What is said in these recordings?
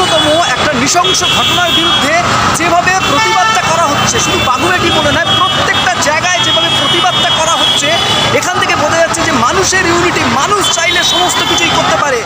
জঘন্যতম একটা নৃশংস ঘটনার বিরুদ্ধে যেভাবে প্রতিবাদটা করা হচ্ছে, শুধু বাগুইআটি বলে নয়, প্রত্যেকটা জায়গায় যেভাবে প্রতিবাদটা করা হচ্ছে, এখান থেকে বোঝা যাচ্ছে যে মানুষের ইউনিটি, মানুষ চাইলে সমস্ত কিছুই করতে পারে।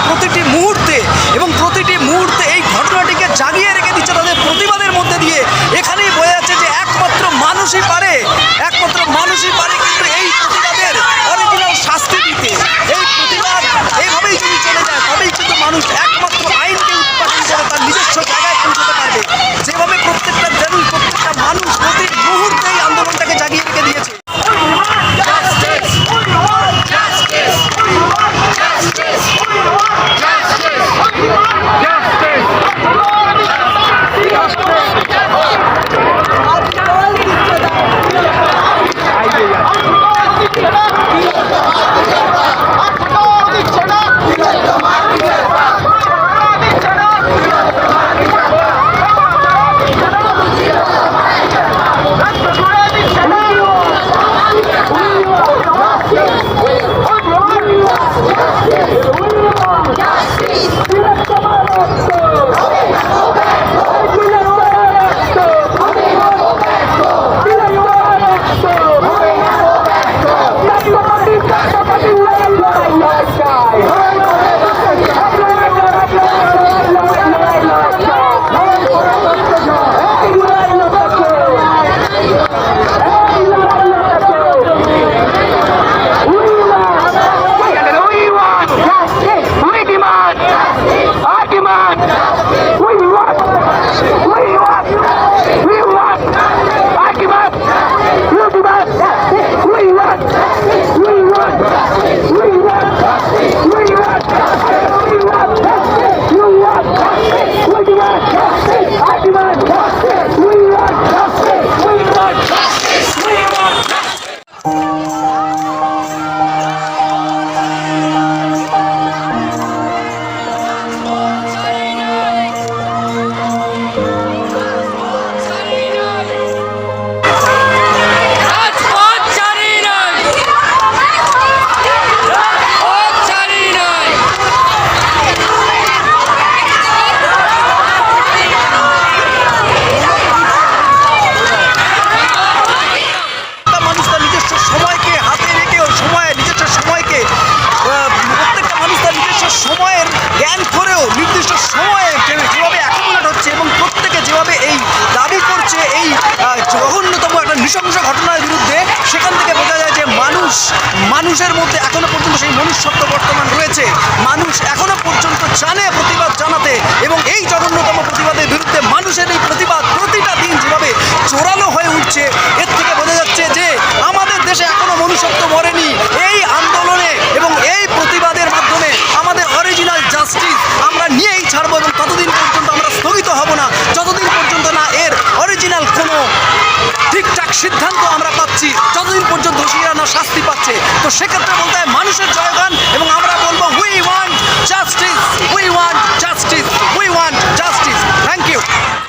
প্রতিটি মুহূর্তে এবং প্রতিটি মুহূর্তে এই ঘটনাটিকে জাগিয়ে রেখে দিচ্ছে তাদের প্রতিবাদের মধ্যে দিয়ে। এখানেই বোঝা যাচ্ছে যে একমাত্র মানুষই পারে কিন্তু এই প্রতিবাদের অরিজিনাল শাস্তি দিতে। এই প্রতিবাদ এইভাবেই যদি চলে যায় তবেই কিন্তু মানুষ একমাত্র আইনকে উৎপাদন করে তার নিজস্ব জায়গায় পৌঁছতে পারবে। যেভাবে প্রত্যেকটা মানুষ প্রতি মুহূর্তে এই আন্দোলনটাকে জাগিয়ে রেখে দিয়েছে। We want নৃশংস ঘটনার বিরুদ্ধে, সেখান থেকে বোঝা যায় যে মানুষের মধ্যে এখনো পর্যন্ত সেই মনুষ্যত্ব বর্তমান রয়েছে। মানুষ এখনো পর্যন্ত জানে প্রতিবাদ জানাতে, এবং এই জঘন্যতম প্রতিবাদের বিরুদ্ধে মানুষের এই প্রতিবাদ প্রতিটা দিন যেভাবে জোরালো হয়ে উঠছে, এর থেকে বোঝা যাচ্ছে যে আমাদের দেশে এখনো মনুষ্যত্ব মরেনি। এই আন্দোলনে এবং এই প্রতিবাদের মাধ্যমে আমাদের অরিজিনাল জাস্টিস আমরা নিয়েই ছাড়বো, এবং ততদিন পর্যন্ত আমরা স্থগিত হব না যতদিন পর্যন্ত না এর অরিজিনাল কোনো ঠিকঠাক সিদ্ধান্ত আমরা পাচ্ছি, যতদিন পর্যন্ত দোষীরা না শাস্তি পাচ্ছে। তো সেক্ষেত্রে